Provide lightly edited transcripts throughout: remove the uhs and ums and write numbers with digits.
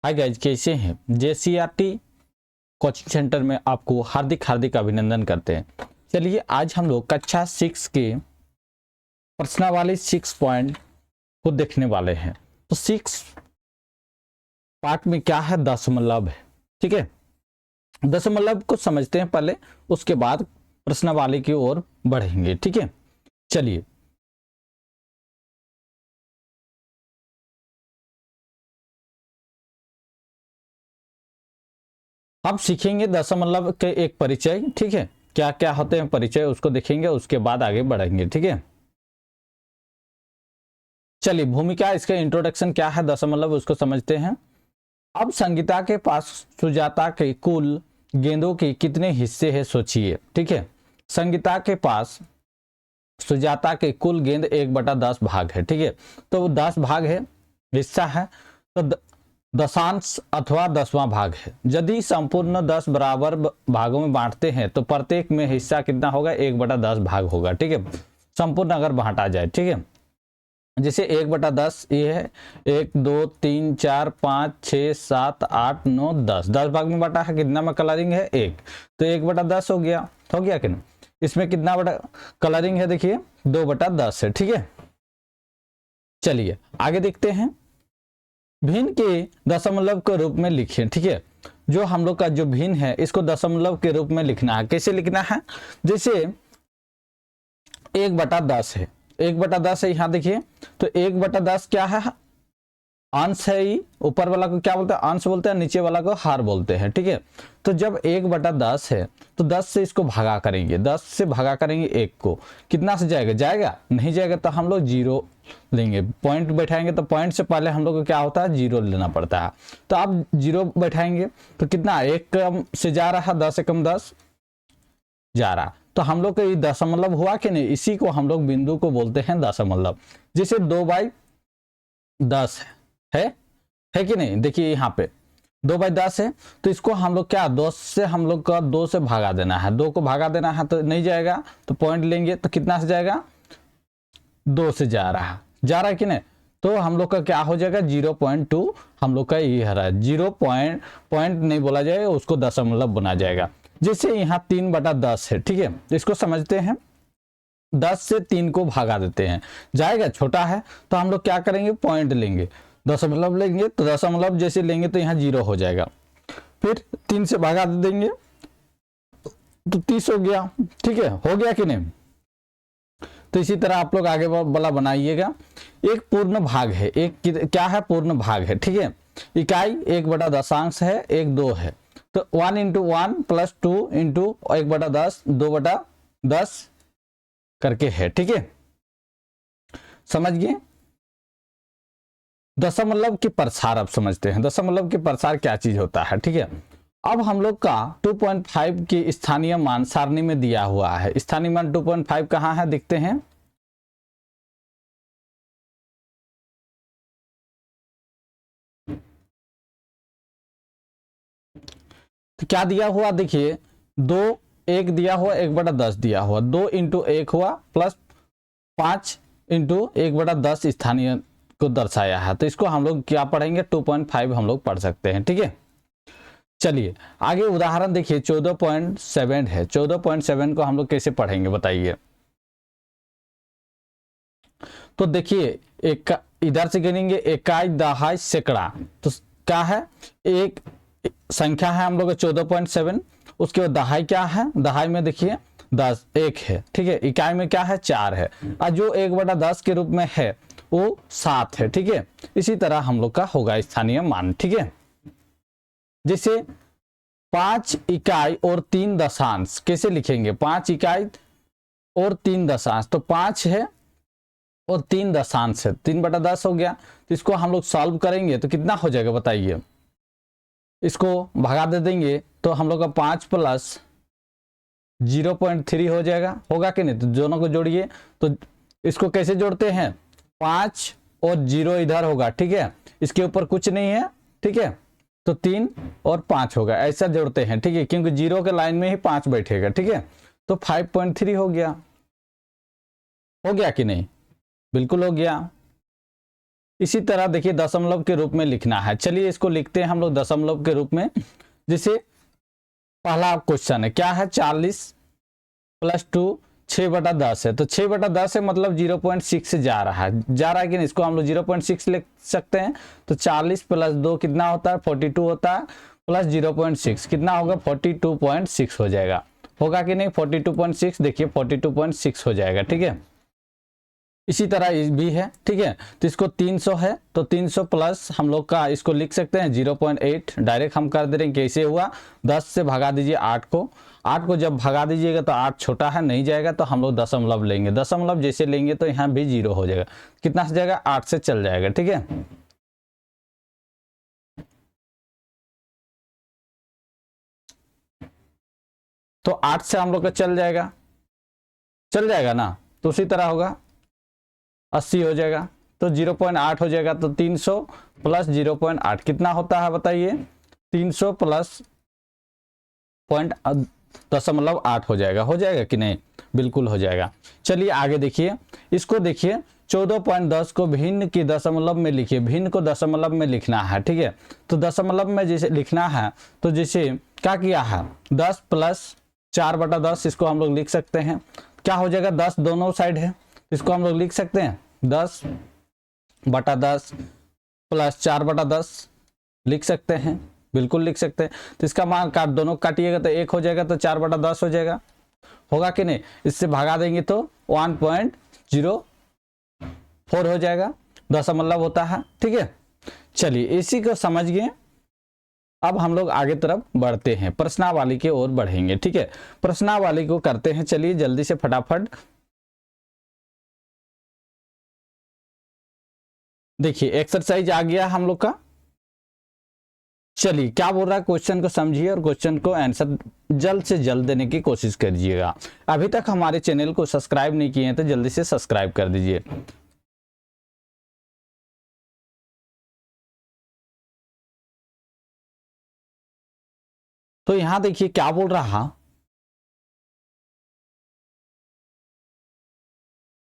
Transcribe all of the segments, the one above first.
Hi guys, कैसे हैं? JCRT coaching centre में आपको हार्दिक हार्दिक अभिनंदन करते हैं। चलिए आज हम लोग कक्षा 6 के प्रश्नावली 6 पॉइंट को देखने वाले हैं। तो 6 पार्ट में क्या है? दशमलव है। ठीक है, दशमलव को समझते हैं पहले, उसके बाद प्रश्नावली की ओर बढ़ेंगे। ठीक है, चलिए अब सीखेंगे दशमलव के एक परिचय। ठीक है, क्या क्या होते हैं परिचय, उसको देखेंगे, उसके बाद आगे बढ़ेंगे। ठीक है, चलिए भूमिका, इसका इंट्रोडक्शन क्या है दशमलव, उसको समझते हैं। अब संगीता के पास सुजाता के कुल गेंदों के कितने हिस्से हैं सोचिए। ठीक है, संगीता के पास सुजाता के कुल गेंद 1/10 भाग है। ठीक है, तो वो 10 भाग है, हिस्सा है, तो दशांश अथवा 10वां भाग है। यदि संपूर्ण 10 बराबर भागों में बांटते हैं तो प्रत्येक में हिस्सा कितना होगा? 1/10 भाग होगा। ठीक है, संपूर्ण अगर बांटा जाए। ठीक है, जैसे 1/10 ये है, 1 2 3 4 5 6 7 8 9 10, 10 भाग में बांटा है। कितना में कलरिंग है? 1, तो 1/10 हो गया कि नहीं? इसमें कितना बड़ा कलरिंग है? देखिए 2/10 है। ठीक है, चलिए आगे देखते हैं। भिन्न के दशमलव के रूप में लिखिए। ठीक है, जो हम लोग का जो भिन्न है इसको दशमलव के रूप में लिखना है। कैसे लिखना है? जैसे 1/10 है, 1/10 है, यहाँ देखिए, तो 1/10 क्या है? अंश है। ही ऊपर वाला को क्या बोलते हैं? अंश बोलते हैं, नीचे वाला को हार बोलते हैं। ठीक है, तो जब 1/10 है तो 10 से इसको भागा करेंगे, 10 से भागा करेंगे 1 को, कितना से जाएगा? जाएगा नहीं जाएगा, तो हम लोग 0 लेंगे, पॉइंट बैठाएंगे, तो पॉइंट से पहले हम लोग को क्या होता है? 0 लेना पड़ता है। तो आप 0 बैठाएंगे तो कितना? 1 कम से जा रहा है, 10 से कम 10 जा रहा, तो हम लोग का ये दशमलव हुआ कि नहीं? इसी को हम लोग बिंदु को बोलते हैं दशमलव। जैसे 2/10 है कि नहीं? देखिए यहाँ पे 2/10 है, तो इसको हम लोग क्या, 2 से हम लोग का 2 से भागा देना है, 2 को भागा देना है, तो नहीं जाएगा, तो पॉइंट लेंगे, तो कितना से जाएगा? 2 से जा रहा है कि नहीं? तो हम लोग का क्या हो जाएगा? 0.2 हम लोग का ये है, 0 पॉइंट नहीं बोला जाएगा, उसको दशमलव बना जाएगा। जैसे यहाँ 3/10 है। ठीक है, इसको समझते हैं, 10 से 3 को भागा देते हैं, जाएगा, छोटा है, तो हम लोग क्या करेंगे? पॉइंट लेंगे, दशमलव लेंगे, तो दशमलव जैसे लेंगे तो यहाँ 0 हो जाएगा, फिर 3 से भागा देंगे तो 30 हो गया। ठीक है, हो गया कि नहीं? तो इसी तरह आप लोग आगे वाला बनाइएगा। एक पूर्ण भाग है, एक क्या है? पूर्ण भाग है। ठीक है, इकाई 1/10 है, एक 2 है, तो 1 × 1 + 2 × 1/10 2/10 करके है। ठीक है, समझ गए? दशमलव के प्रसार अब समझते हैं, दशमलव के प्रसार क्या चीज होता है। ठीक है, अब हम लोग का 2.5 की स्थानीय मान सारणी में दिया हुआ है। स्थानीय मान 2.5 कहाँ है? देखते हैं। तो क्या दिया हुआ? देखिए 2 1 दिया हुआ, 1/10 दिया हुआ, 2 × 1 हुआ, प्लस 5 × 1/10 स्थानीय को दर्शाया है। तो इसको हम लोग क्या पढ़ेंगे? 2.5 हम लोग पढ़ सकते हैं। ठीक है, चलिए आगे उदाहरण देखिए, 14.7 है। 14.7 को हम लोग कैसे पढ़ेंगे बताइए? तो देखिए एक इधर से गिनेंगे, इकाई दहाई सैकड़ा, तो क्या है? एक संख्या है हम लोग 14.7, उसके बाद दहाई क्या है? दहाई में देखिए 10 1 है। ठीक है, इकाई में क्या है? 4 है, और जो 1/10 के रूप में है वो 7 है। ठीक है, इसी तरह हम लोग का होगा स्थानीय मान। ठीक है, जैसे 5 इकाई और 3 दशांश कैसे लिखेंगे? 5 इकाई और 3 दशांश, तो 5 है और 3 दशांश है, 3/10 हो गया। तो इसको हम लोग सॉल्व करेंगे तो कितना हो जाएगा बताइए? इसको भगा दे देंगे तो हम लोग का 5 + 0.3 हो जाएगा, होगा कि नहीं? तो दोनों को जोड़िए, तो इसको कैसे जोड़ते हैं? 5 और 0 इधर होगा। ठीक है, इसके ऊपर कुछ नहीं है। ठीक है, तो 3 और 5 होगा, ऐसा जोड़ते हैं। ठीक है, क्योंकि 0 के लाइन में ही 5 बैठेगा। ठीक है, तो 5.3 हो गया कि नहीं? बिल्कुल हो गया। इसी तरह देखिए दशमलव के रूप में लिखना है। चलिए इसको लिखते हैं हम लोग दशमलव के रूप में। जैसे पहला क्वेश्चन है, क्या है, 40 + 2 6/10 है। तो 6/10 है मतलब 0.6 से जा रहा है कि नहीं, इसको हम लोग 0.6 लिख सकते हैं। तो 40 + 2 कितना होता है, 42 होता है, प्लस 0.6 कितना होगा, 42.6 हो जाएगा। होगा कि नहीं, 42.6, देखिए 42.6 हो जाएगा। ठीक है, इसी तरह ये भी है। ठीक है, तो इसको 300 है तो 300 प्लस हम लोग का इसको लिख सकते हैं 0.8, डायरेक्ट हम कर दे रहे हैं। कैसे हुआ, 10 से भगा दीजिए 8 को, 8 को जब भगा दीजिएगा तो 8 छोटा है, नहीं जाएगा तो हम लोग दशमलव लेंगे। दशमलव जैसे लेंगे तो यहाँ भी 0 हो जाएगा। कितना से जाएगा, 8 से चल जाएगा। ठीक है, तो 8 से हम लोग का चल जाएगा ना। तो उसी तरह होगा 80 हो जाएगा, तो 0.8 हो जाएगा। तो 300 प्लस 0.8 कितना होता है बताइए, 300 प्लस 0.8 हो जाएगा कि नहीं, बिल्कुल हो जाएगा। चलिए आगे देखिए, इसको देखिए 14.10 को भिन्न की दशमलव में लिखिए। भिन्न को दशमलव में लिखना है। ठीक है, तो दशमलव में जैसे लिखना है तो जैसे क्या किया है, 10 + 4/10 इसको हम लोग लिख सकते हैं। क्या हो जाएगा, 10 दोनों साइड है, इसको हम लोग लिख सकते हैं 10/10 प्लस 4/10 लिख सकते हैं, बिल्कुल लिख सकते हैं। तो इसका मान दोनों काटिएगा तो 1 हो जाएगा, तो 4/10 हो जाएगा। होगा कि नहीं, इससे भगा देंगे तो 1.04 हो जाएगा, दशमलव होता है। ठीक है, चलिए इसी को समझ गए। अब हम लोग आगे तरफ बढ़ते हैं, प्रश्नावली की ओर बढ़ेंगे। ठीक है, प्रश्नावली को करते हैं, चलिए जल्दी से फटाफट। देखिए एक्सरसाइज आ गया हम लोग का। चलिए क्या बोल रहा है, क्वेश्चन को समझिए और क्वेश्चन को आंसर जल्द से जल्द देने की कोशिश करिएगा। अभी तक हमारे चैनल को सब्सक्राइब नहीं किए हैं तो जल्दी से सब्सक्राइब कर दीजिए। तो यहां देखिए क्या बोल रहा,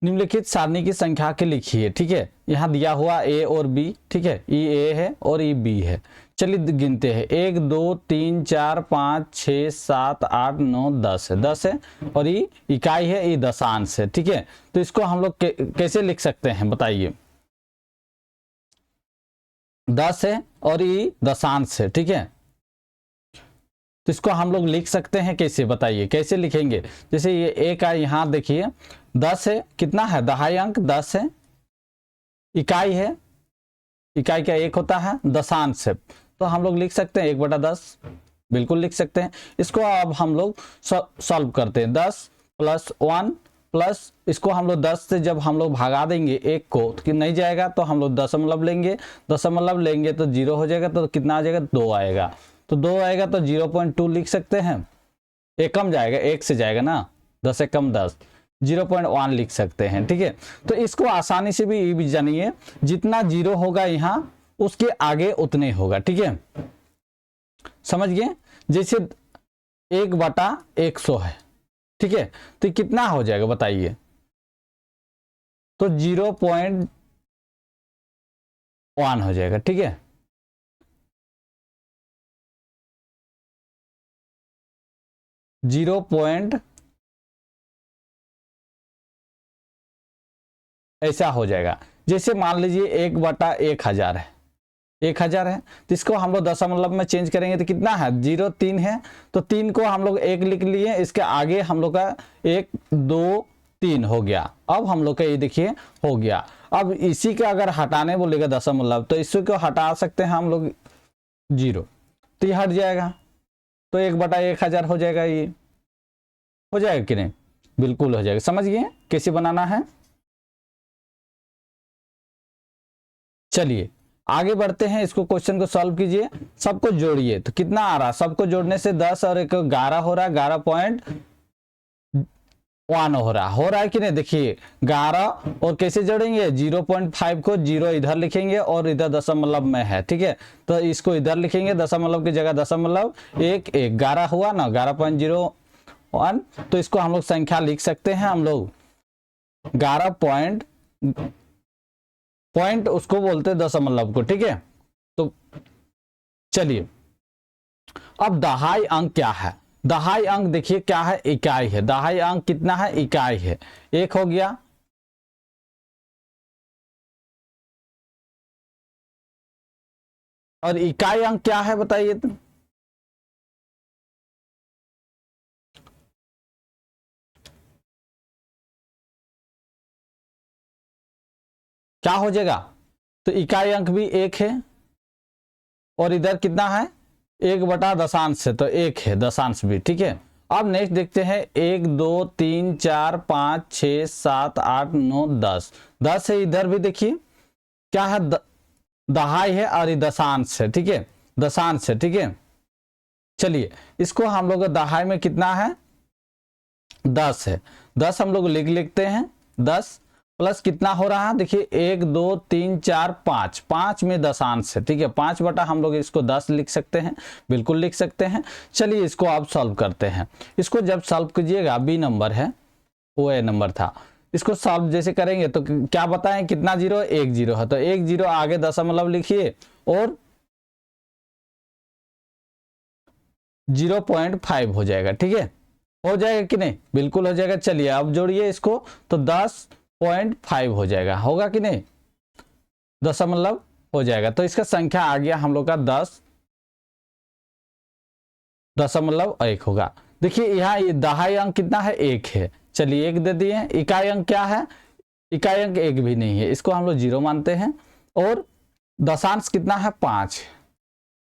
निम्नलिखित सारणी की संख्या के लिखिए। ठीक है, यहाँ दिया हुआ ए और बी। ठीक है, ई ए है और ई बी है। चलिए गिनते हैं, 1 2 3 4 5 6 7 8 9 10 है, 10 है। और ये इकाई है, ये दशांश है। ठीक है, तो इसको हम लोग कैसे लिख सकते हैं बताइए, 10 है और ये दशांश है। ठीक है, तो इसको हम लोग लिख सकते हैं कैसे बताइए, कैसे लिखेंगे। जैसे ये एक का यहाँ देखिए 10 है, कितना है, दहाई अंक 10 है, इकाई है, इकाई का 1 होता है, दशांश है, तो हम लोग लिख सकते हैं 1/10, बिल्कुल लिख सकते हैं। इसको अब हम लोग सॉल्व करते हैं, 10 + 1 प्लस इसको हम लोग 10 से जब हम लोग भगा देंगे 1 को तो नहीं जाएगा, तो हम लोग दशमलव लेंगे, दशमलव लेंगे तो 0 हो जाएगा, तो कितना आ जाएगा, 2 आएगा। तो 2 आएगा तो 0.2 लिख सकते हैं, एक कम जाएगा, 1 से जाएगा ना, 10 से कम 10, 0.1 लिख सकते हैं। ठीक है, तो इसको आसानी से भी जानिए, जितना 0 होगा यहाँ उसके आगे उतने होगा। ठीक है, समझ गए। जैसे 1/100 है, ठीक है, तो कितना हो जाएगा बताइए, तो 0.1 हो जाएगा। ठीक है, 0. ऐसा हो जाएगा। जैसे मान लीजिए 1/1000 है, 1000 है, तो इसको हम लोग दशमलव में चेंज करेंगे तो कितना है, 0 3 है, तो 3 को हम लोग 1 लिख लिए, इसके आगे हम लोग का 1 2 3 हो गया। अब हम लोग का ये देखिए हो गया। अब इसी का अगर हटाने बोलेगा दशमलव, तो इसी को हटा सकते हैं हम लोग 0, तो ये हट जाएगा, तो 1/1000 हो जाएगा। ये हो जाएगा कि नहीं, बिल्कुल हो जाएगा। समझ गए कैसे बनाना है। चलिए आगे बढ़ते हैं, इसको क्वेश्चन को सॉल्व कीजिए, सबको जोड़िए। तो कितना आ रहा, सबको जोड़ने से 10 और 1 11 हो रहा है, 11.1 हो रहा है कि नहीं। देखिए 11 और कैसे जोड़ेंगे, 0.5 को 0 इधर लिखेंगे और इधर दशमलव में है। ठीक है, तो इसको इधर लिखेंगे, दशमलव की जगह दशमलव, 1 1 11 हुआ ना, 11.01। तो इसको हम लोग संख्या लिख सकते हैं, हम लोग 11. पॉइंट उसको बोलते हैं दशमलव को, ठीक है। तो चलिए, अब दहाई अंक क्या है? दहाई अंक देखिए क्या है, इकाई है। दहाई अंक कितना है? इकाई है। एक हो गया, और इकाई अंक क्या है बताइए तो? क्या हो जाएगा? तो इकाई अंक भी एक है, और इधर कितना है? एक बटा दशांश है, तो एक है दशांश भी, ठीक है। अब नेक्स्ट देखते हैं, 1 2 3 4 5 6 7 8 9 10। 10 है, इधर भी देखिए क्या है, दहाई है, और ये दशांश है, ठीक है, दशांश है, ठीक है। चलिए, इसको हम लोग दहाई में कितना है? 10 है। 10 हम लोग लिखते हैं। 10 प्लस कितना हो रहा है? देखिए 1 2 3 4 5, 5 में दशांश है, ठीक है। 5 बटा हम लोग इसको 10 लिख सकते हैं, बिल्कुल लिख सकते हैं। चलिए, इसको आप सॉल्व करते हैं। इसको जब सॉल्व कीजिएगा, बी नंबर है, वो ए नंबर था। इसको सॉल्व जैसे करेंगे तो क्या बताएं, कितना जीरो? 1 जीरो है, तो 1 जीरो आगे दशमलव लिखिए, और 0.5 हो जाएगा, ठीक है। हो जाएगा कि नहीं? बिल्कुल हो जाएगा। चलिए, अब जोड़िए इसको, तो 10.5 हो जाएगा, होगा कि नहीं? दशमलव हो जाएगा, तो इसका संख्या आ गया हम लोग का 10.1 होगा। देखिए यहाँ ये दहाई अंक कितना है? एक है। चलिए, एक दे दिए। इकाई अंक क्या है? इकाई अंक एक भी नहीं है, इसको हम लोग 0 मानते हैं। और दशांश कितना है? 5।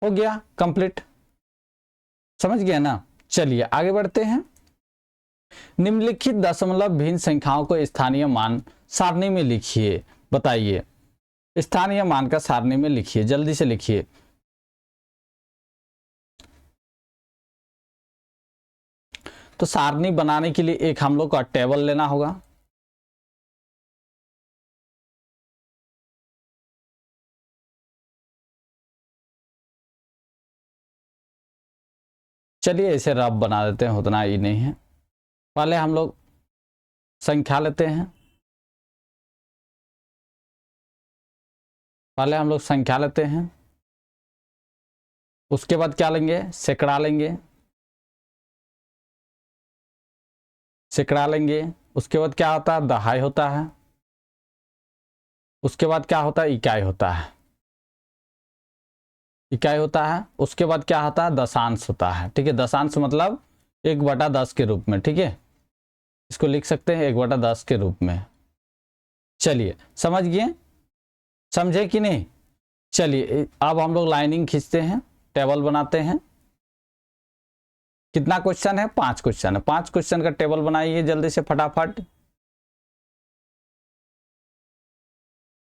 हो गया कंप्लीट, समझ गया ना? चलिए आगे बढ़ते हैं। निम्नलिखित दशमलव भिन्न संख्याओं को स्थानीय मान सारणी में लिखिए। बताइए, स्थानीय मान का सारणी में लिखिए, जल्दी से लिखिए। तो सारणी बनाने के लिए एक हम लोग का टेबल लेना होगा। चलिए इसे रफ बना देते हैं, उतना ही नहीं है। पहले हम लोग संख्या लेते हैं, पहले हम लोग संख्या लेते हैं। उसके बाद क्या लेंगे? सैकड़ा लेंगे, सैकड़ा लेंगे। उसके बाद क्या होता है? दहाई होता है। उसके बाद क्या होता है? इकाई होता है, इकाई होता है। उसके बाद क्या होता है? दशांश होता है, ठीक है। दशांश मतलब 1/10 के रूप में, ठीक है। इसको लिख सकते हैं 1/10 के रूप में। चलिए, समझ गए? समझे कि नहीं? चलिए, अब हम लोग लाइनिंग खींचते हैं, टेबल बनाते हैं। कितना क्वेश्चन है? 5 क्वेश्चन है। 5 क्वेश्चन का टेबल बनाइए जल्दी से फटाफट।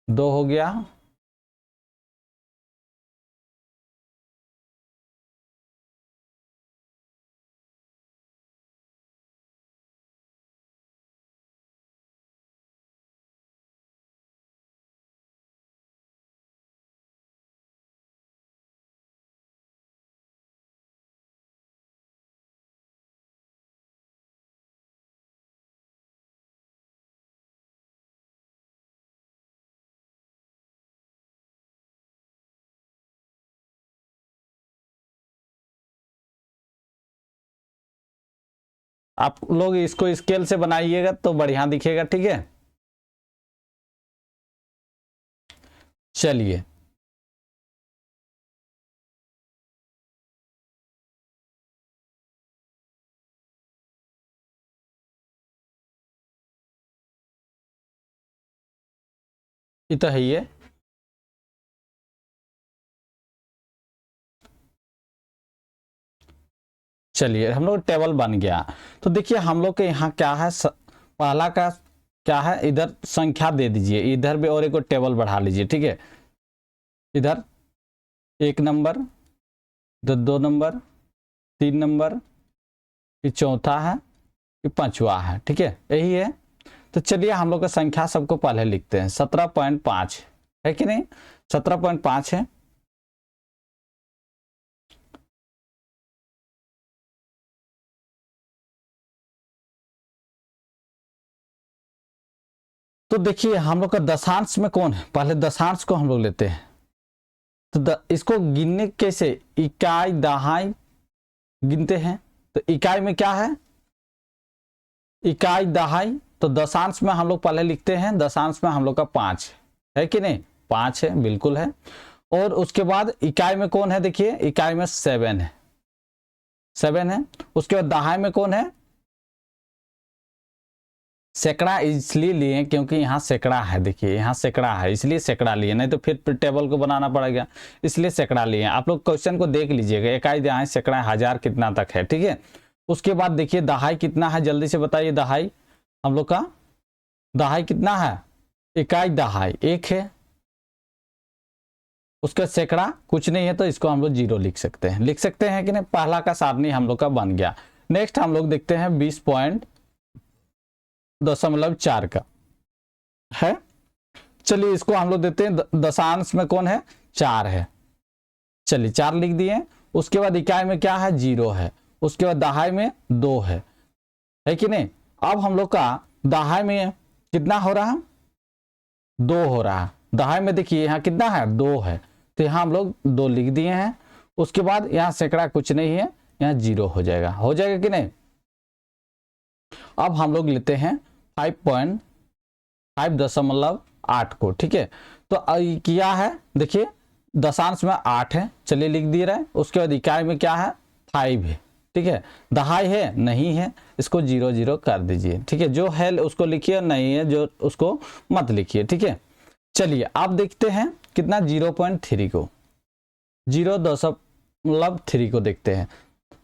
2 हो गया, आप लोग इसको स्केल से बनाइएगा तो बढ़िया दिखेगा, ठीक है। चलिए, ये तो है ये। चलिए, हम लोग टेबल बन गया। तो देखिए हम लोग के यहाँ क्या है, पहला का क्या है, इधर संख्या दे दीजिए, इधर भी और एक टेबल बढ़ा लीजिए, ठीक है। इधर 1 नंबर, इधर 2 नंबर, 3 नंबर, ये चौथा है, ये पांचवा है, ठीक है, यही है। तो चलिए हम लोग का संख्या सबको पहले लिखते हैं। 17.5 है कि नहीं? 17.5 है। तो देखिए हम लोग का दशांश में कौन है, पहले दशांश को हम लोग लेते हैं। तो इसको गिनने कैसे, इकाई दहाई गिनते हैं। तो इकाई में क्या है, इकाई दहाई। तो दशांश में हम लोग पहले लिखते हैं, दशांश में हम लोग का 5 है कि नहीं, 5 है, बिल्कुल है। और उसके बाद इकाई में कौन है, देखिए इकाई में 7 है, 7 है। उसके बाद दहाई में कौन है, सैकड़ा इसलिए लिए क्योंकि यहाँ सैकड़ा है, देखिए यहाँ सैकड़ा है इसलिए सैकड़ा लिए, नहीं तो फिर टेबल को बनाना पड़ेगा, इसलिए सैकड़ा लिए। आप लोग क्वेश्चन को देख लीजिएगा, इकाई दहाई सैकड़ा हजार कितना तक है, ठीक है। उसके बाद देखिए दहाई कितना है, जल्दी से बताइए। दहाई हम लोग का दहाई कितना है, इकाई दहाई 1 है। उसका सैकड़ा कुछ नहीं है, तो इसको हम लोग 0 लिख सकते हैं, लिख सकते हैं कि नहीं। पहला का सारणी हम लोग का बन गया। नेक्स्ट हम लोग देखते हैं 20.4 का है। चलिए इसको हम लोग देते हैं, दशांश में कौन है, 4 है। चलिए 4 लिख दिए। उसके बाद इकाई में क्या है, 0 है। उसके बाद दहाई में 2 है कि नहीं। अब हम लोग का दहाई में कितना हो रहा है, 2 हो रहा है। दहाई में देखिए यहाँ कितना है, 2 है, तो यहाँ हम लोग 2 लिख दिए हैं। उसके बाद यहाँ सैकड़ा कुछ नहीं है, यहाँ 0 हो जाएगा, हो जाएगा कि नहीं। अब हम लोग लेते हैं 5.8 को, ठीक है। तो क्या है, देखिए दशांश में 8 है, चलिए लिख दिए रहे। उसके बाद इकाई में क्या है, 5 है, ठीक है। दहाई है, नहीं है, इसको 0 0 कर दीजिए, ठीक है। जो है उसको लिखिए, नहीं है जो उसको मत लिखिए, ठीक है। चलिए आप देखते हैं कितना, 0.3 को, 0.3 को देखते हैं।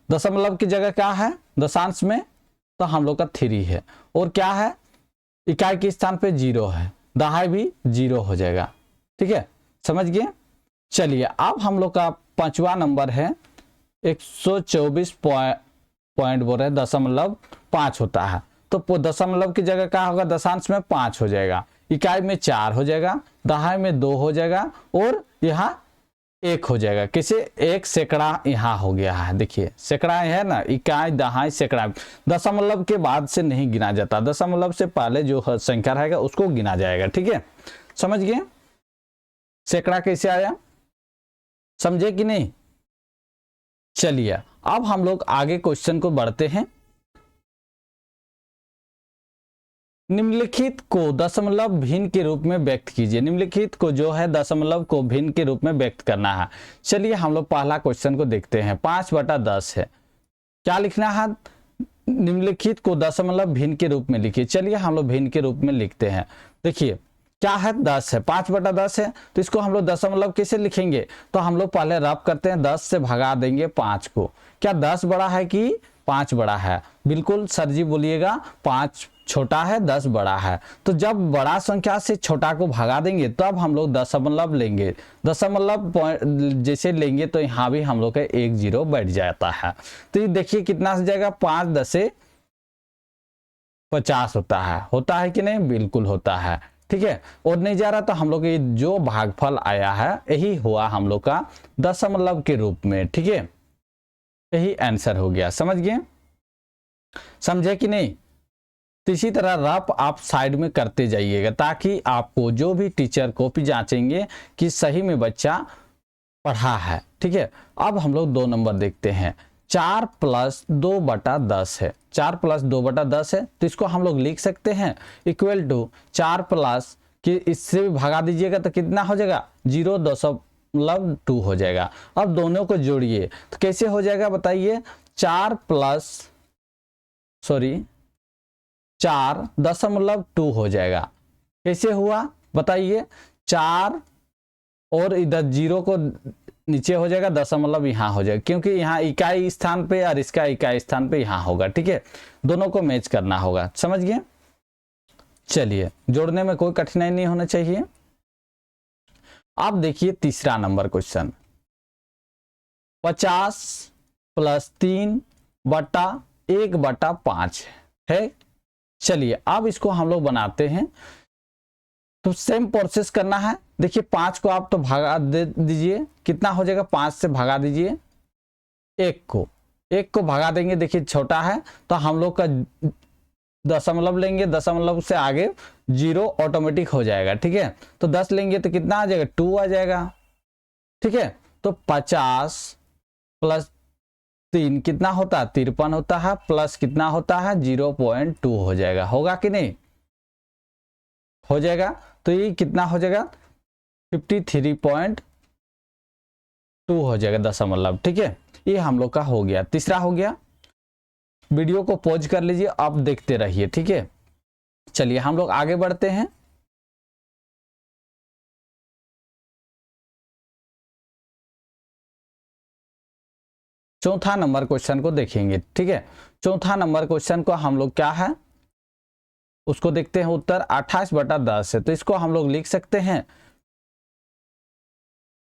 दशमलव की जगह क्या है दशांश में, तो हम लोग का 3 है। और क्या है, इकाई के स्थान पे 0 है, दहाई भी 0 हो जाएगा, ठीक है, समझ गए। चलिए अब हम लोग का 5वां नंबर है 124 पॉइंट बोल रहे, 0.5 होता है। तो दशमलव की जगह क्या होगा, दशांश में 5 हो जाएगा, इकाई में 4 हो जाएगा, दहाई में 2 हो जाएगा, और यहाँ 1 हो जाएगा। किसे, 1 सैकड़ा यहाँ हो गया है, देखिए सैकड़ा है ना, इकाई दहाई सैकड़ा। दशमलव के बाद से नहीं गिना जाता, दशमलव से पहले जो संख्या रहेगा उसको गिना जाएगा, ठीक है, समझ गए। सैकड़ा कैसे आया, समझे कि नहीं। चलिए अब हम लोग आगे क्वेश्चन को बढ़ते हैं। निम्नलिखित को दशमलव भिन्न के रूप में व्यक्त कीजिए। निम्नलिखित को जो है दशमलव को भिन्न के रूप में व्यक्त करना है। चलिए हम लोग पहला क्वेश्चन को देखते हैं। 5/10 है, क्या लिखना है, निम्नलिखित को दशमलव भिन्न के रूप में लिखिए। चलिए हम लोग भिन्न के रूप में लिखते हैं। देखिए क्या है, 10 है, 5/10 है, तो इसको हम लोग दशमलव कैसे लिखेंगे, तो हम लोग पहले रब करते हैं, 10 से भगा देंगे 5 को। क्या 10 बड़ा है कि 5 बड़ा है, बिल्कुल सर जी बोलिएगा, 5 छोटा है 10 बड़ा है। तो जब बड़ा संख्या से छोटा को भगा देंगे तब हम लोग दशमलव लेंगे, दशमलव जैसे लेंगे तो यहाँ भी हम लोग का 1 0 बैठ जाता है। तो ये देखिए कितना से जाएगा, 5 10 से 50 होता है कि नहीं, बिल्कुल होता है, ठीक है। और नहीं जा रहा तो हम लोग ये जो भागफल आया है यही हुआ हम लोग का दशमलव के रूप में, ठीक है, यही आंसर हो गया, समझ गए, समझे कि नहीं। तो इसी तरह रफ आप साइड में करते जाइएगा ताकि आपको जो भी टीचर कॉपी जांचेंगे कि सही में बच्चा पढ़ा है, ठीक है। अब हम लोग 2 नंबर देखते हैं। 4 + 2/10 है, 4 + 2/10 है, तो इसको हम लोग लिख सकते हैं इक्वल टू 4 प्लस कि इससे भी भगा दीजिएगा तो कितना हो जाएगा, 0.2 हो जाएगा। अब दोनों को जोड़िए तो कैसे हो जाएगा बताइए, 4 0.2 हो जाएगा। कैसे हुआ बताइए, 4 और इधर 0 को नीचे हो जाएगा, दशमलव यहाँ हो जाएगा, क्योंकि यहाँ इकाई स्थान पे और इसका इकाई स्थान पे यहाँ होगा, ठीक है, दोनों को मैच करना होगा, समझ गए। चलिए जोड़ने में कोई कठिनाई नहीं होना चाहिए। अब देखिए तीसरा नंबर क्वेश्चन, 50 + 3/1/5 है। चलिए अब इसको हम लोग बनाते हैं, तो सेम प्रोसेस करना है। देखिए 5 को आप तो भगा दे दीजिए, कितना हो जाएगा, 5 से भगा दीजिए 1 को भगा देंगे, देखिए छोटा है तो हम लोग का दशमलव लेंगे, दशमलव से आगे जीरो ऑटोमेटिक हो जाएगा, ठीक है। तो 10 लेंगे तो कितना आ जाएगा, 2 आ जाएगा, ठीक है। तो 50 प्लस 3 कितना होता है, 53 होता है, प्लस कितना होता है 0.2 हो जाएगा, होगा कि नहीं, हो जाएगा। तो ये कितना हो जाएगा 53.2 हो जाएगा दशमलव, ठीक है। ये हम लोग का हो गया, तीसरा हो गया। वीडियो को पॉज कर लीजिए, आप देखते रहिए, ठीक है। चलिए हम लोग आगे बढ़ते हैं। चौथा नंबर क्वेश्चन को देखेंगे, ठीक है। चौथा नंबर क्वेश्चन को हम लोग क्या है उसको देखते हैं। उत्तर 28/10 है, तो इसको हम लोग लिख सकते हैं।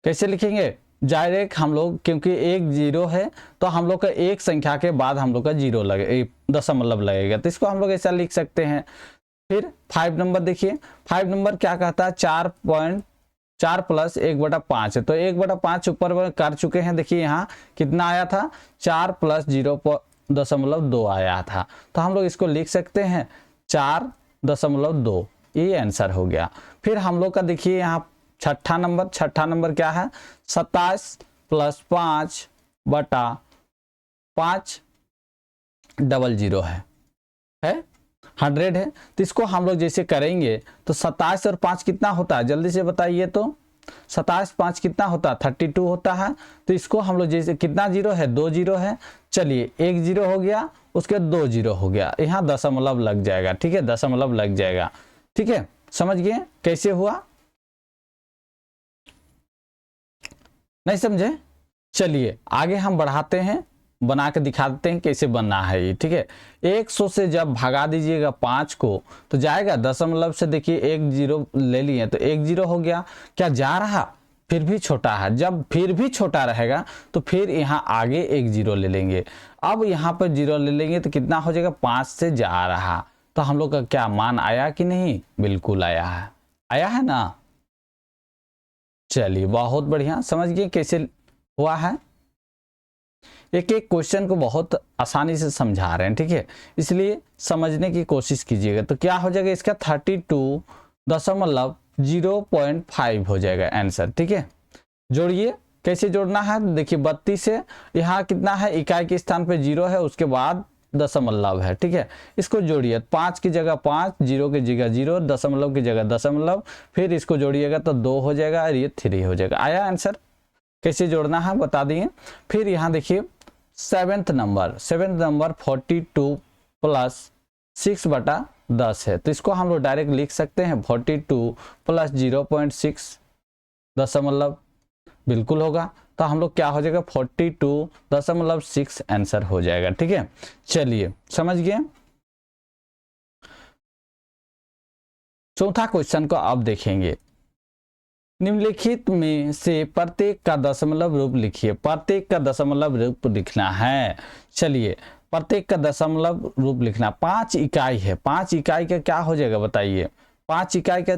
कैसे लिखेंगे, डायरेक्ट हम लोग, क्योंकि एक जीरो है तो हम लोग का एक संख्या के बाद हम लोग का जीरो लगे, दशमलव लगेगा, तो इसको हम लोग ऐसा लिख सकते हैं। फिर 5 नंबर देखिए, 5 नंबर क्या कहता है, 4 प्लस 1/5 है, तो 1/5 ऊपर कर चुके हैं। देखिए यहाँ कितना आया था, 4 प्लस 0.2 आया था, तो हम लोग इसको लिख सकते हैं 4.2, ये आंसर हो गया। फिर हम लोग का देखिए यहाँ छठा नंबर क्या है, 27 प्लस 5/5 00 है 100 है। तो इसको हम लोग जैसे करेंगे तो 27 और 5 कितना होता है, जल्दी से बताइए। तो 27 5 कितना होता है, 32 होता है। तो इसको हम लोग जैसे, कितना जीरो है, 2 जीरो है। चलिए 1 जीरो हो गया, उसके 2 जीरो हो गया, यहाँ दशमलव लग जाएगा, ठीक है, दशमलव लग जाएगा, ठीक है। समझ गए कैसे हुआ, नहीं समझे। चलिए आगे हम बढ़ाते हैं, बना के दिखा देते हैं कैसे बनना है ये, ठीक है। 100 से जब भगा दीजिएगा 5 को तो जाएगा दशमलव से, देखिए 1 जीरो ले लिए तो 1 जीरो हो गया, क्या जा रहा, फिर भी छोटा है। जब फिर भी छोटा रहेगा तो फिर यहाँ आगे 1 जीरो ले लेंगे। अब यहाँ पर जीरो ले लेंगे तो कितना हो जाएगा, 5 से जा रहा, तो हम लोग का क्या मान आया कि नहीं, बिल्कुल आया है, आया है ना। चलिए बहुत बढ़िया, समझ गए कैसे हुआ है। एक एक क्वेश्चन को बहुत आसानी से समझा रहे हैं, ठीक है, इसलिए समझने की कोशिश कीजिएगा। तो क्या हो जाएगा इसका 32.05 हो जाएगा आंसर, ठीक है। जोड़िए, कैसे जोड़ना है, देखिए 32 से यहाँ कितना है, इकाई के स्थान पे 0 है, उसके बाद दशमलव है, ठीक है। इसको जोड़िए, 5 की जगह 5, 0 की जगह 0, दशमलव की जगह दशमलव, फिर इसको जोड़िएगा तो 2 हो जाएगा और ये 3 हो जाएगा। आया आंसर, कैसे जोड़ना है बता दिए। फिर यहाँ देखिए 7th नंबर 42 प्लस 6/10 है, तो इसको हम लोग डायरेक्ट लिख सकते हैं 42 प्लस 0.6 दशमलव, बिल्कुल होगा। तो हम लोग क्या हो जाएगा 42.6 आंसर हो जाएगा, ठीक है। चलिए समझ गए। चौथा क्वेश्चन को आप देखेंगे, निम्नलिखित में से प्रत्येक का दशमलव रूप लिखिए। प्रत्येक का दशमलव रूप लिखना है। चलिए प्रत्येक का दशमलव रूप लिखना, 5 इकाई है, 5 इकाई का क्या हो जाएगा बताइए, 5 इकाई का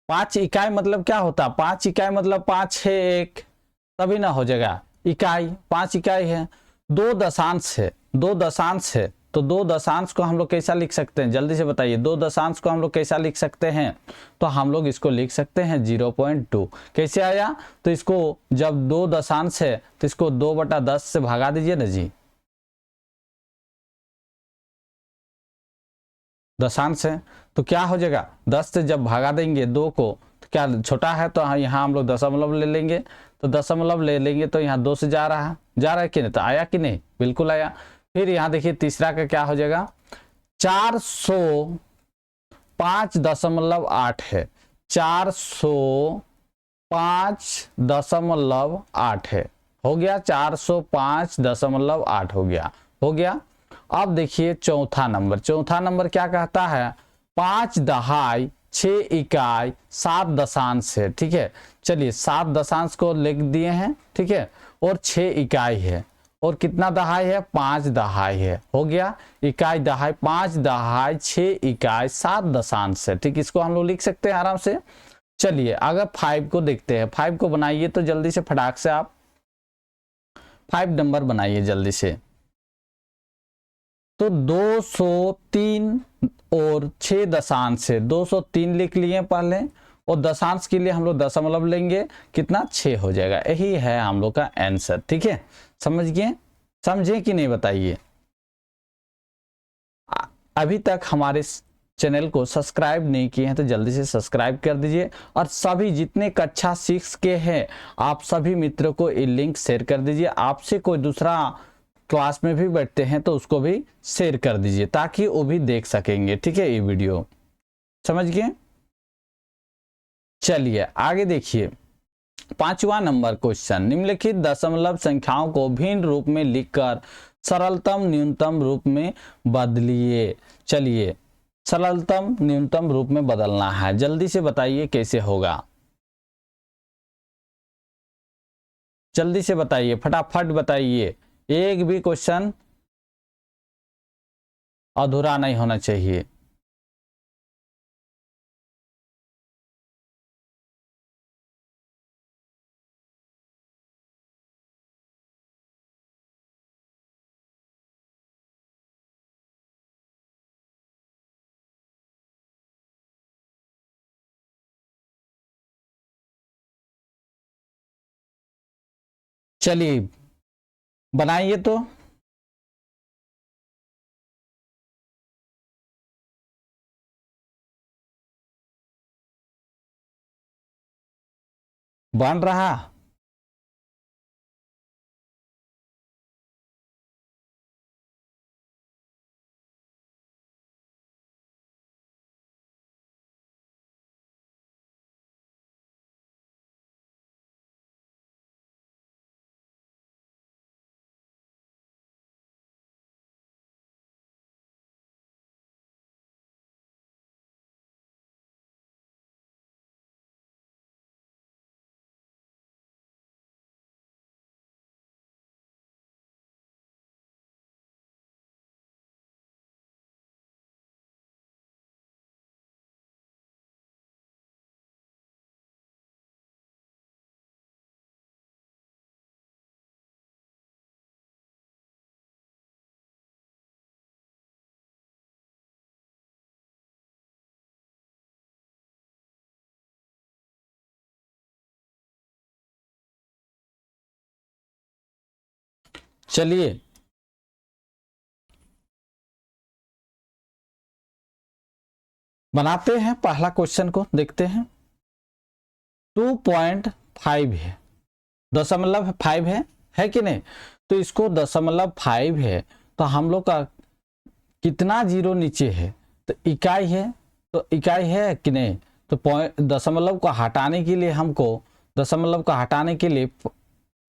पांच इकाई मतलब क्या होता है, 5 इकाई मतलब 5 6 1, तभी ना हो जाएगा इकाई, 5 इकाई है। 2 दशांश है, 2 दशांश है, तो 2 दशांश को हम लोग कैसा लिख सकते हैं, जल्दी से बताइए। 2 दशांश को हम लोग कैसा लिख सकते हैं, तो हम लोग इसको लिख सकते हैं 0.2। कैसे आया, तो इसको जब 2 दशांश है तो इसको 2/10 से भगा दीजिए ना जी, दशांश है तो क्या हो जाएगा, 10 से जब भगा देंगे 2 को तो क्या छोटा है, तो यहाँ हम लोग दशमलव ले लेंगे, तो दशमलव ले लेंगे तो यहाँ 2 से जा रहा है कि नहीं, तो आया कि नहीं, बिल्कुल आया। फिर यहाँ देखिए तीसरा का क्या हो जाएगा, 405.8 है, 405.8 है, हो गया 405.8 हो गया। अब देखिए चौथा नंबर क्या कहता है, 5 दहाई 6 इकाई 7 दशांश है, ठीक है। चलिए 7 दशांश को लिख दिए हैं, ठीक है, और 6 इकाई है, और कितना दहाई है, 5 दहाई है, हो गया इकाई दहाई, 5 दहाई 6 इकाई 7 दशांश है, ठीक, इसको हम लोग लिख सकते हैं आराम से। चलिए अगर 5 को देखते हैं, 5 को बनाइए तो जल्दी से फटाक से आप 5 नंबर बनाइए जल्दी से। तो 203 और 6 दशांश से 203 लिख लिए पहले, और दशांश के लिए हम लोग दशमलव लेंगे, कितना 6 हो जाएगा। यही है हम लोग का आंसर, ठीक है, समझ गए, समझे कि नहीं बताइए। अभी तक हमारे चैनल को सब्सक्राइब नहीं किए हैं तो जल्दी से सब्सक्राइब कर दीजिए, और सभी जितने कक्षा 6 के हैं आप सभी मित्रों को ये लिंक शेयर कर दीजिए। आपसे कोई दूसरा क्लास में भी बैठते हैं तो उसको भी शेयर कर दीजिए ताकि वो भी देख सकेंगे, ठीक है, ये वीडियो, समझ गए। चलिए आगे देखिए 5वां नंबर क्वेश्चन, निम्नलिखित दशमलव संख्याओं को भिन्न रूप में लिखकर सरलतम न्यूनतम रूप में बदलिए। चलिए सरलतम न्यूनतम रूप में बदलना है, जल्दी से बताइए कैसे होगा, जल्दी से बताइए, फटाफट बताइए, एक भी क्वेश्चन अधूरा नहीं होना चाहिए। चलिए बनाइए तो, बन रहा, चलिए बनाते हैं, पहला क्वेश्चन को देखते हैं। 2.5 है, दशमलव 5 है कि नहीं, तो इसको दशमलव 5 है तो हम लोग का कितना जीरो नीचे है, तो इकाई है, तो इकाई है कि नहीं, तो दशमलव को हटाने के लिए हमको, दशमलव को हटाने के लिए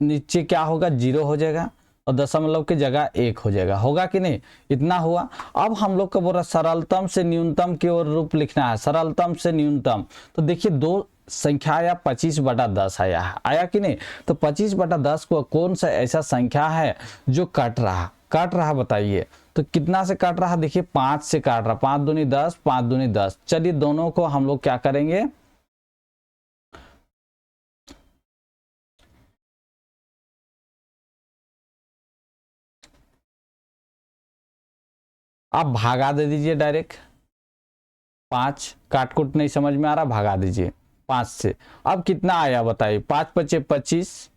नीचे क्या होगा, 0 हो जाएगा, और दशमलव की जगह 1 हो जाएगा, होगा कि नहीं, इतना हुआ। अब हम लोग का बोला सरलतम से न्यूनतम की ओर रूप लिखना है, सरलतम से न्यूनतम, तो देखिए दो संख्या आया 25/10 आया कि नहीं, तो 25/10 को कौन सा ऐसा संख्या है जो कट रहा बताइए, तो कितना से काट रहा, देखिए 5 से काट रहा, 5 दूनी 10, 5 दूनी 10। चलिए दोनों को हम लोग क्या करेंगे, आप भागा दे दीजिए डायरेक्ट, 5 काटकुट नहीं समझ में आ रहा, भागा दीजिए 5 से। अब कितना आया बताइए, 5 × 5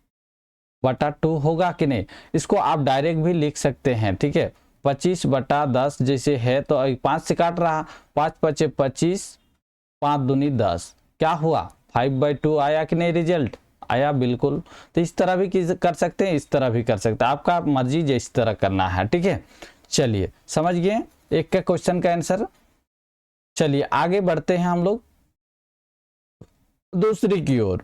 = 25/2 होगा कि नहीं, इसको आप डायरेक्ट भी लिख सकते हैं, ठीक है, 25/10 जैसे है, तो 5 से काट रहा, 5 × 5 = 25, 5 दूनी 10, क्या हुआ 5/2 आया कि नहीं, रिजल्ट आया बिल्कुल। तो इस तरह भी कर सकते हैं, इस तरह भी कर सकते हैं, आपका मर्जी जिस तरह करना है, ठीक है। चलिए समझ गए एक का क्वेश्चन का आंसर। चलिए आगे बढ़ते हैं हम लोग दूसरी की ओर।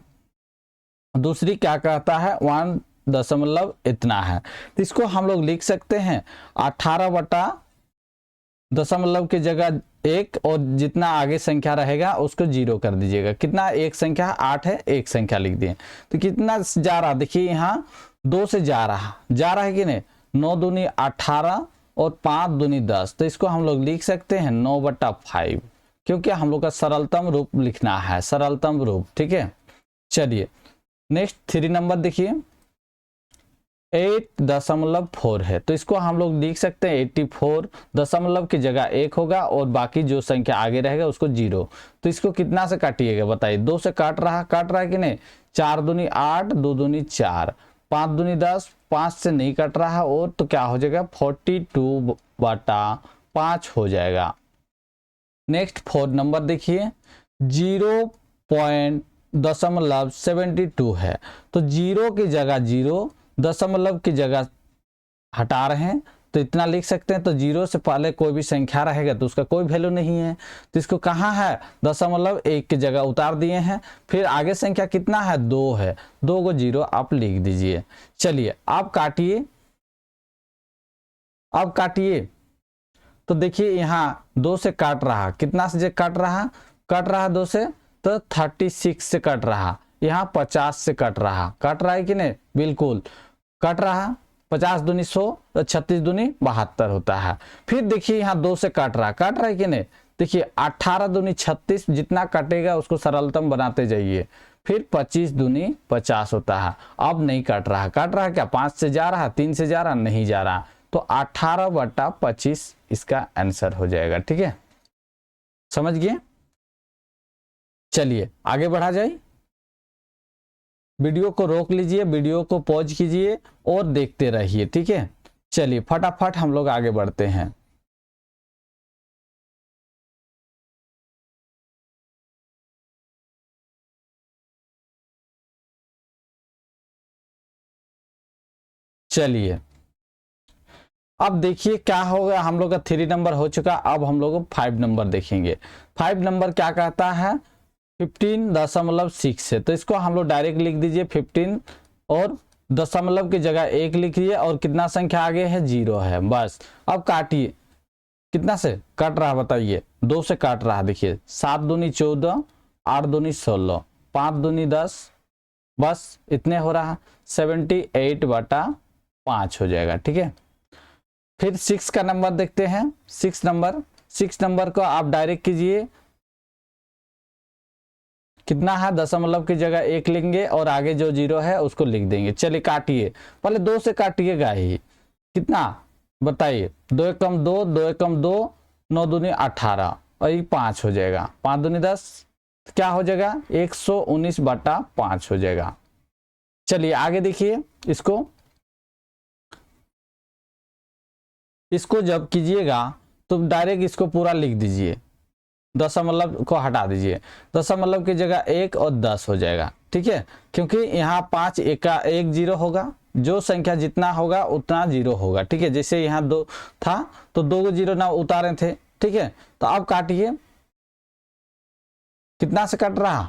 दूसरी क्या कहता है, 1 दशमलव इतना है, तो इसको हम लोग लिख सकते हैं 18 दशमलव की जगह 1, और जितना आगे संख्या रहेगा उसको 0 कर दीजिएगा। कितना, एक संख्या 8 है, एक संख्या लिख दिए, तो कितना जा रहा, देखिए यहाँ 2 से जा रहा है कि नहीं, 9 दूनी 18 और 5 दूनी 10, तो इसको हम लोग लिख सकते हैं 9/5, क्योंकि हम लोग का सरलतम रूप लिखना है, सरलतम रूप, ठीक है। चलिए नेक्स्ट 3 नंबर देखिए, 8.4 है, तो इसको हम लोग लिख सकते हैं 84, दशमलव की जगह 1 होगा और बाकी जो संख्या आगे रहेगा उसको 0। तो इसको कितना से काटिएगा बताइए, 2 से काट रहा है कि नहीं, 4 दूनी 8, 2 दूनी 4, 5 दूनी 10, 5 से नहीं कट रहा और तो क्या हो जाएगा 42/5 हो जाएगा। नेक्स्ट 4 नंबर देखिए, 0.72 है, तो 0 की जगह 0, दशमलव की जगह हटा रहे हैं तो इतना लिख सकते हैं। तो 0 से पहले कोई भी संख्या रहेगा तो उसका कोई वैल्यू नहीं है, तो इसको कहाँ है, दशमलव 1 की जगह उतार दिए हैं। फिर आगे संख्या कितना है, 2 है, 2 को 0 आप लिख दीजिए। चलिए आप काटिए, अब काटिए, तो देखिए यहाँ 2 से काट रहा, कितना से कट रहा 2 से, तो 36 से कट रहा, यहाँ 50 से कट रहा है कि नहीं, बिल्कुल कट रहा, 50 दूनी 100, तो 36 दूनी 72 होता है। फिर देखिए यहाँ 2 से काट रहा है कि नहीं, देखिए 18 दूनी 36, जितना कटेगा उसको सरलतम बनाते जाइए। फिर 25 दूनी 50 होता है, अब नहीं काट रहा क्या, 5 से जा रहा, 3 से जा रहा, नहीं जा रहा, तो 18/25 इसका आंसर हो जाएगा, ठीक है, समझ गए। चलिए आगे बढ़ा जाए, वीडियो को रोक लीजिए, वीडियो को पॉज कीजिए और देखते रहिए, ठीक है। चलिए फटाफट हम लोग आगे बढ़ते हैं। चलिए अब देखिए क्या होगा, हम लोग का 3 नंबर हो चुका, अब हम लोग 5 नंबर देखेंगे। 5 नंबर क्या कहता है, 15.6 है, तो इसको हम लोग डायरेक्ट लिख दीजिए 15 और दशमलव की जगह 1 लिखिए और कितना संख्या आगे है, 0 है, बस। अब काटिए, कितना से काट रहा बताइए, 2 से काट रहा, देखिए 7 दूनी 14, 8 दूनी 16, 5 दूनी 10, बस इतने हो रहा, 78/5 हो जाएगा, ठीक है। फिर 6 का नंबर देखते हैं, 6 नंबर को आप डायरेक्ट कीजिए, कितना है, दशमलव की जगह 1 लेंगे और आगे जो 0 है उसको लिख देंगे। चलिए काटिए, पहले 2 से काटिएगा ही, कितना बताइए, 2 एकम 2, 2 एकम 2, 9 दूनी 18 और ये 5 हो जाएगा, 5 दूनी 10, क्या हो जाएगा 119/5 हो जाएगा। चलिए आगे देखिए, इसको जब कीजिएगा तो डायरेक्ट इसको पूरा लिख दीजिए, दशमलव को हटा दीजिए, दशमलव की जगह 1 और 10 हो जाएगा, ठीक है, क्योंकि यहाँ 5 1 0 होगा, जो संख्या जितना होगा उतना 0 होगा, ठीक है। जैसे यहाँ 2 था तो 2 को 0 ना उतारे थे, ठीक है। तो अब काटिए, कितना से कट रहा,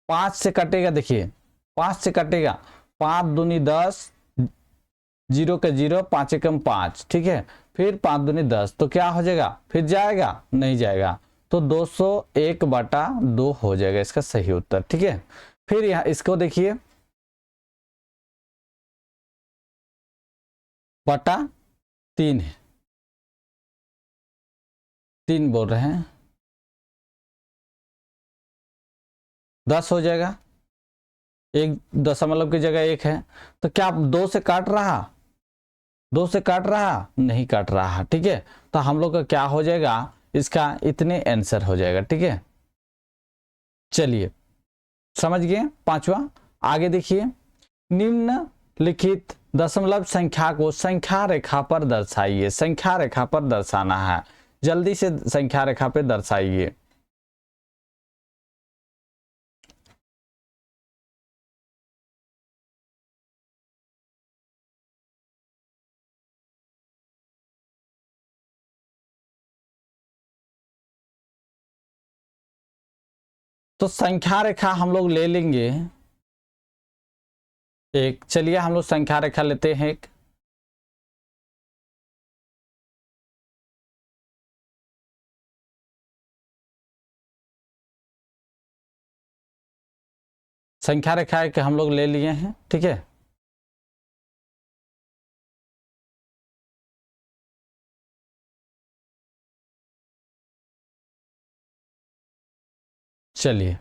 5 से कटेगा, देखिए 5 से कटेगा, 5 दूनी 10, 0 के 0, 5 एकम 5, ठीक है। फिर 5 दूनी 10, तो क्या हो जाएगा, फिर जाएगा, नहीं जाएगा, तो 201/2 हो जाएगा इसका सही उत्तर, ठीक है। फिर यहाँ इसको देखिए, बटा 3 है, 3 बोल रहे हैं, 10 हो जाएगा, 1 दशमलव की जगह 1 है, तो क्या 2 से काट रहा, 2 से काट रहा, नहीं काट रहा, ठीक है। तो हम लोग का क्या हो जाएगा, इसका इतने आंसर हो जाएगा, ठीक है। चलिए समझ गए। 5वां, आगे देखिए, निम्नलिखित दशमलव संख्या को संख्या रेखा पर दर्शाइए, संख्या रेखा पर दर्शाना है, जल्दी से संख्या रेखा पे दर्शाइए। तो संख्या रेखा हम लोग ले लेंगे एक, चलिए हम लोग संख्या रेखा लेते हैं एक, संख्या रेखा एक हम लोग ले लिए हैं, ठीक है। चलिए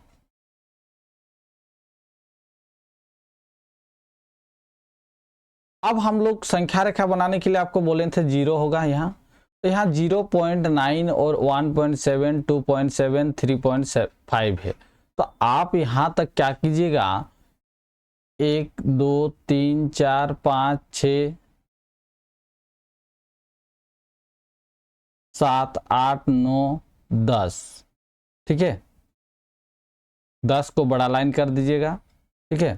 अब हम लोग संख्या रेखा बनाने के लिए आपको बोले थे जीरो होगा यहाँ, तो यहाँ 0.9 और 1.7, 2.7, 3.5 है। तो आप यहाँ तक क्या कीजिएगा, 1 2 3 4 5 6 7 8 9 10, ठीक है, 10 को बड़ा लाइन कर दीजिएगा, ठीक है।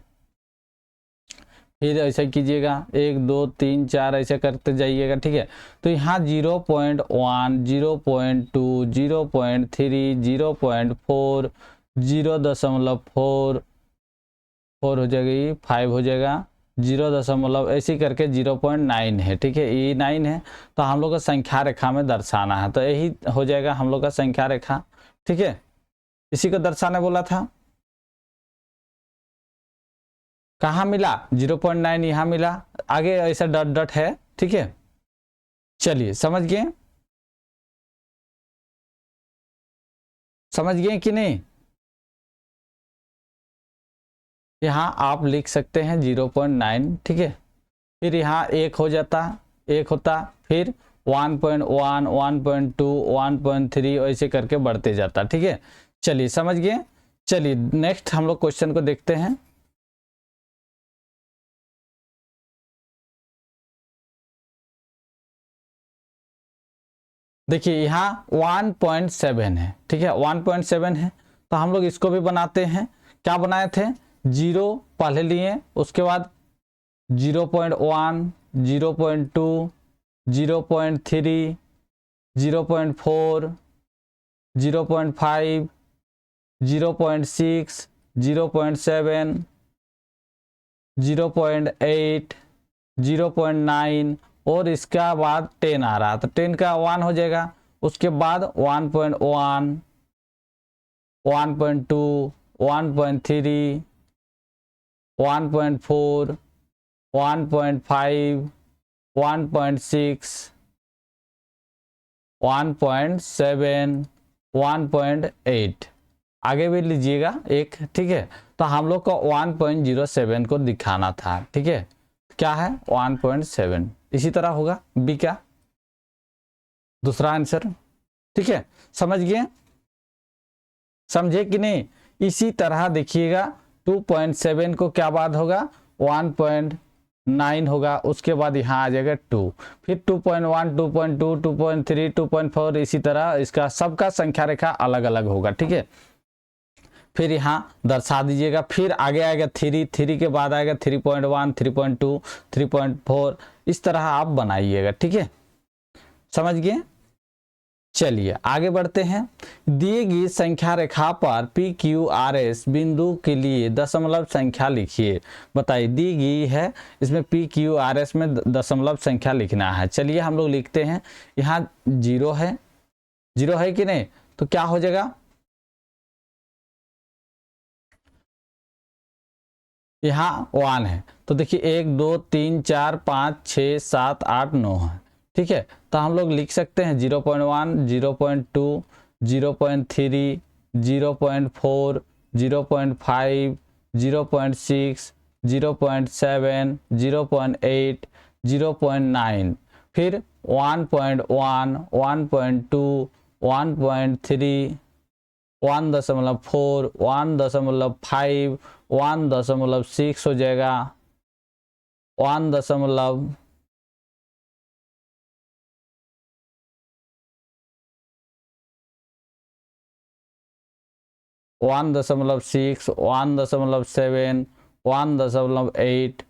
फिर ऐसा कीजिएगा 1 2 3 4 ऐसे करते जाइएगा, ठीक है। तो यहाँ 0.1 0.2 0.3 0.4 0.4 4 हो जाएगी, 5 हो जाएगा, 0 ऐसे करके 0.9 है, ठीक है, ये 9 है। तो हम लोग को संख्या रेखा में दर्शाना है, तो यही हो जाएगा हम लोग का संख्या रेखा, ठीक है। इसी को दर्शाने बोला था। कहाँ मिला 0.9, यहाँ मिला, आगे ऐसा डॉट डॉट है, ठीक है। चलिए समझ गए, समझ गए कि नहीं। यहाँ आप लिख सकते हैं 0.9, ठीक है। फिर यहाँ 1 हो जाता, 1 होता, फिर 1.1 1.2 1.3 ऐसे करके बढ़ते जाता, ठीक है। चलिए समझ गए। चलिए नेक्स्ट हम लोग क्वेश्चन को देखते हैं। देखिए यहाँ 1.7 है, ठीक है, 1.7 है। तो हम लोग इसको भी बनाते हैं। क्या बनाए थे, 0 पहले लिए, उसके बाद 0.1 0.2 0.3 0.4 0.5 0.6 0.7 0.8 0.9 और इसका बाद 10 आ रहा, तो 10 का 1 हो जाएगा। उसके बाद 1.1 1.2 1.3 1.4 1.5 1.6 1.7 1.8 आगे भी लीजिएगा एक, ठीक है। तो हम लोग को 1.07 को दिखाना था, ठीक है। क्या है 1.7, इसी तरह होगा बी का दूसरा आंसर, ठीक है। समझ गए, समझे कि नहीं। इसी तरह देखिएगा 2.7 को क्या बाद होगा 1.9 होगा, उसके बाद यहाँ आ जाएगा 2, फिर 2.1 2.2 2.3 2.4 इसी तरह इसका सबका संख्या रेखा अलग अलग होगा, ठीक है। फिर यहाँ दर्शा दीजिएगा, फिर आगे आएगा 3 3 के बाद आएगा 3.1 3.2 3.4 इस तरह आप बनाइएगा, ठीक है। समझ गए। चलिए आगे बढ़ते हैं। दी गई संख्या रेखा पर पी क्यू आर एस बिंदु के लिए दशमलव संख्या लिखिए। बताइए दी गई है, इसमें पी क्यू आर एस में दशमलव संख्या लिखना है। चलिए हम लोग लिखते हैं। यहाँ 0 है, 0 है कि नहीं, तो क्या हो जाएगा, यहाँ 1 है। तो देखिए 1 2 3 4 5 6 7 8 9 है, ठीक है। तो हम लोग लिख सकते हैं 0.1 0.2 0.3 0.4 0.5 0.6 0.7 0.8 0.9 फिर 1.1 1.2 1.3 1.4 1.5 1.6 हो जाएगा, 1.6 1.7 1.8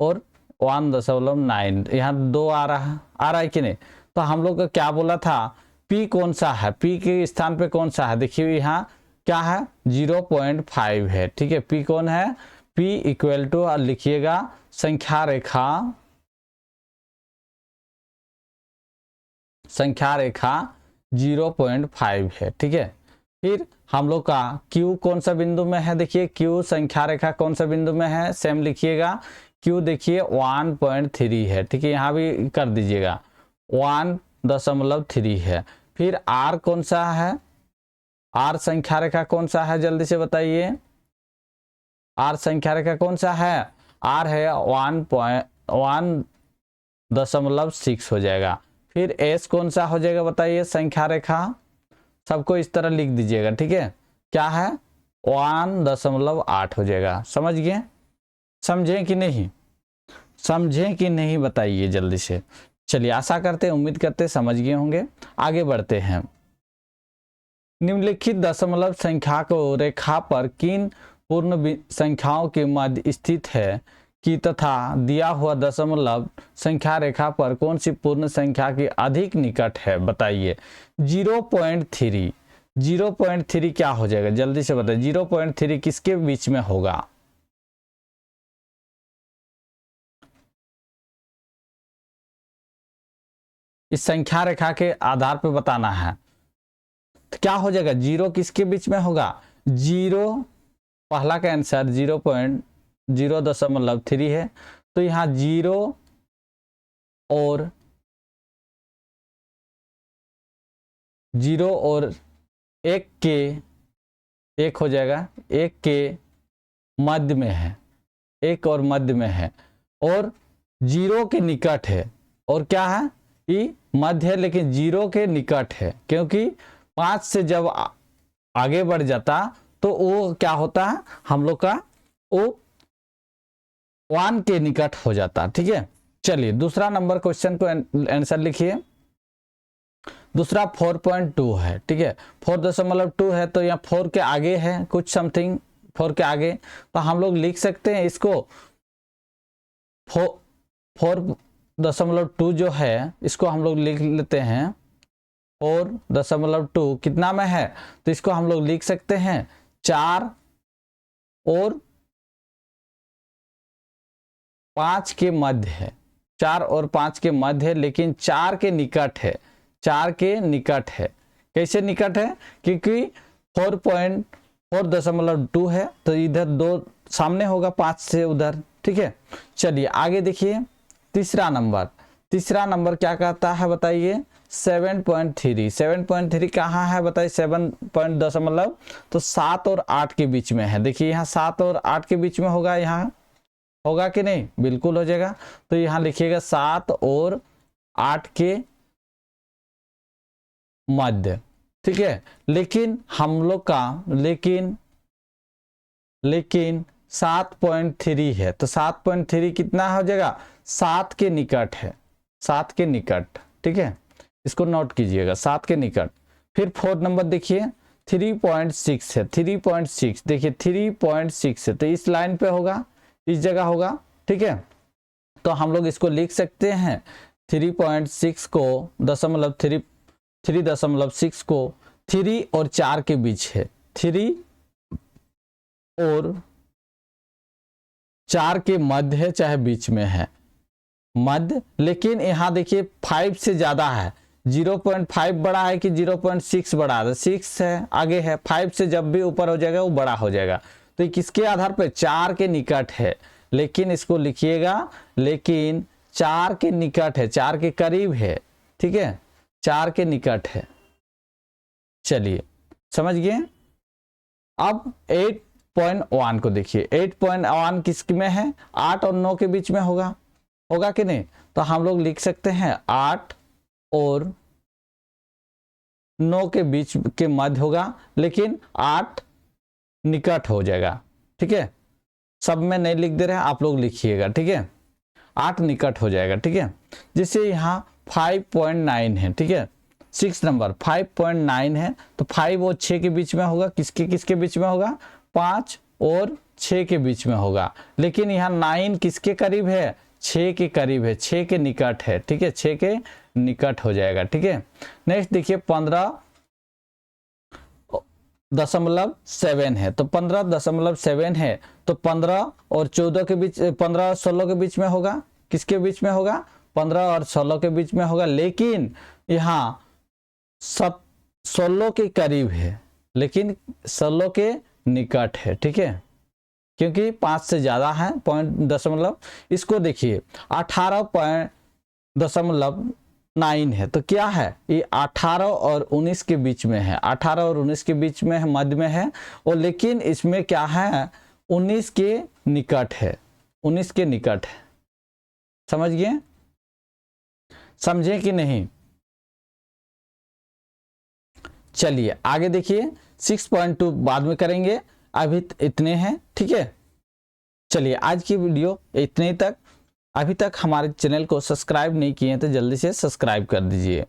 और 1.9 यहाँ 2 आ रहा है कि नहीं। तो हम लोग का क्या बोला था, P कौन सा है, P के स्थान पे कौन सा है, देखिए यहाँ क्या है 0.5 है, ठीक है। P कौन है, P इक्वल टू लिखिएगा संख्या रेखा 0.5 है, ठीक है। फिर हम लोग का Q कौन सा बिंदु में है, देखिए Q संख्या रेखा कौन सा बिंदु में है, सेम लिखिएगा। Q देखिए 1.3 है, ठीक है, यहाँ भी कर दीजिएगा 1.3 है। फिर R कौन सा है, आर संख्या रेखा कौन सा है, जल्दी से बताइए। आर संख्या रेखा कौन सा है, आर है 1.1.6 हो जाएगा। फिर एस कौन सा हो जाएगा बताइए संख्या रेखा, सबको इस तरह लिख दीजिएगा, ठीक है। क्या है, 1.8 हो जाएगा। समझ गए, समझें कि नहीं, समझें कि नहीं बताइए जल्दी से। चलिए, आशा करते हैं, उम्मीद करते समझ गए होंगे। आगे बढ़ते हैं। निम्नलिखित दशमलव संख्या को रेखा पर किन पूर्ण संख्याओं के मध्य स्थित है कि तथा दिया हुआ दशमलव संख्या रेखा पर कौन सी पूर्ण संख्या के अधिक निकट है, बताइए। 0.3, 0.3 क्या हो जाएगा, जल्दी से बताइए। 0.3 किसके बीच में होगा, इस संख्या रेखा के आधार पर बताना है। तो क्या हो जाएगा, 0 किसके बीच में होगा, 0, पहला का आंसर 0.0.3 है। तो यहाँ 0 और 1 के, 1 हो जाएगा, 1 के मध्य में है, 1 और मध्य में है, और 0 के निकट है। और क्या है, ये मध्य है लेकिन 0 के निकट है, क्योंकि 5 से जब आगे बढ़ जाता तो वो क्या होता है, हम लोग का वो 1 के निकट हो जाता, ठीक है। चलिए, दूसरा नंबर क्वेश्चन को आंसर लिखिए। दूसरा 4.2 है, ठीक है। 4.2 है तो यहाँ 4 के आगे है कुछ समथिंग, 4 के आगे, तो हम लोग लिख सकते हैं इसको 4.2 जो है इसको हम लोग लिख लेते हैं 4.2 कितना में है, तो इसको हम लोग लिख सकते हैं 4 और 5 के मध्य है, 4 और 5 के मध्य है, लेकिन 4 के निकट है, 4 के निकट है। कैसे निकट है, क्योंकि 4.2 है तो इधर 2 सामने होगा 5 से उधर, ठीक है। चलिए आगे देखिए, तीसरा नंबर क्या कहता है बताइए, 7.3। 7.3 कहाँ है बताइए, 7 दशमलव, तो 7 और 8 के बीच में है। देखिए यहाँ 7 और 8 के बीच में होगा, यहाँ होगा कि नहीं, बिल्कुल हो जाएगा। तो यहाँ लिखिएगा 7 और 8 के मध्य, ठीक है। लेकिन हम लोग का लेकिन 7.3 है, तो 7.3 कितना हो जाएगा, 7 के निकट है, 7 के निकट, ठीक है। इसको नोट कीजिएगा, 7 के निकट। फिर 4 नंबर देखिए 3.6 है, 3.6 देखिए 3.6 है, तो इस लाइन पे होगा, इस जगह होगा, ठीक है। तो हम लोग इसको लिख सकते हैं 3.6 को 3.6 को 3 और 4 के बीच है, 3 और 4 के मध्य है, चाहे बीच में है मध्य। लेकिन यहाँ देखिए 5 से ज्यादा है, 0.5 बड़ा है कि 0.6 बड़ा है, 6 है आगे है, 5 से जब भी ऊपर हो जाएगा वो बड़ा हो जाएगा। तो किसके आधार पे, 4 के निकट है, लेकिन इसको लिखिएगा, लेकिन 4 के निकट है, 4 के करीब है, ठीक है, 4 के निकट है। चलिए समझ गए। अब 8.1 को देखिए, 8.1 किस में है, 8 और 9 के बीच में होगा कि नहीं, तो हम लोग लिख सकते हैं 8 और 9 के बीच के मध्य होगा, लेकिन 8 निकट हो जाएगा, ठीक है। सब में नहीं लिख दे रहे हैं, आप लोग लिखिएगा, ठीक है। 8 निकट हो जाएगा, ठीक है। जिससे यहाँ 5.9 है, ठीक है। 6 नंबर 5.9 है, तो 5 और 6 के बीच में होगा, किसके बीच में होगा, 5 और 6 के बीच में होगा। लेकिन यहाँ 9 किसके करीब है, 6 के करीब है, 6 के निकट है, ठीक है, 6 के निकट हो जाएगा, ठीक है। नेक्स्ट देखिए 15.7 है, तो 15.7 है, तो 15 और 14 के बीच, 15 16 के बीच में होगा, किसके बीच में होगा, 15 और 16 के बीच में होगा। लेकिन यहाँ 16 के करीब है, लेकिन 16 के निकट है, ठीक है, क्योंकि 5 से ज्यादा है पॉइंट दशमलव। इसको देखिए 18.7 9 है, तो क्या है ये 18 और 19 के बीच में है, 18 और 19 के बीच में है, मध्य में है। और लेकिन इसमें क्या है 19 के निकट है, 19 के निकट है। समझ गए, समझे कि नहीं? चलिए आगे देखिए 6.2 बाद में करेंगे, अभी इतने हैं, ठीक है। चलिए आज की वीडियो इतने तक। अभी तक हमारे चैनल को सब्सक्राइब नहीं किए हैं तो जल्दी से सब्सक्राइब कर दीजिए।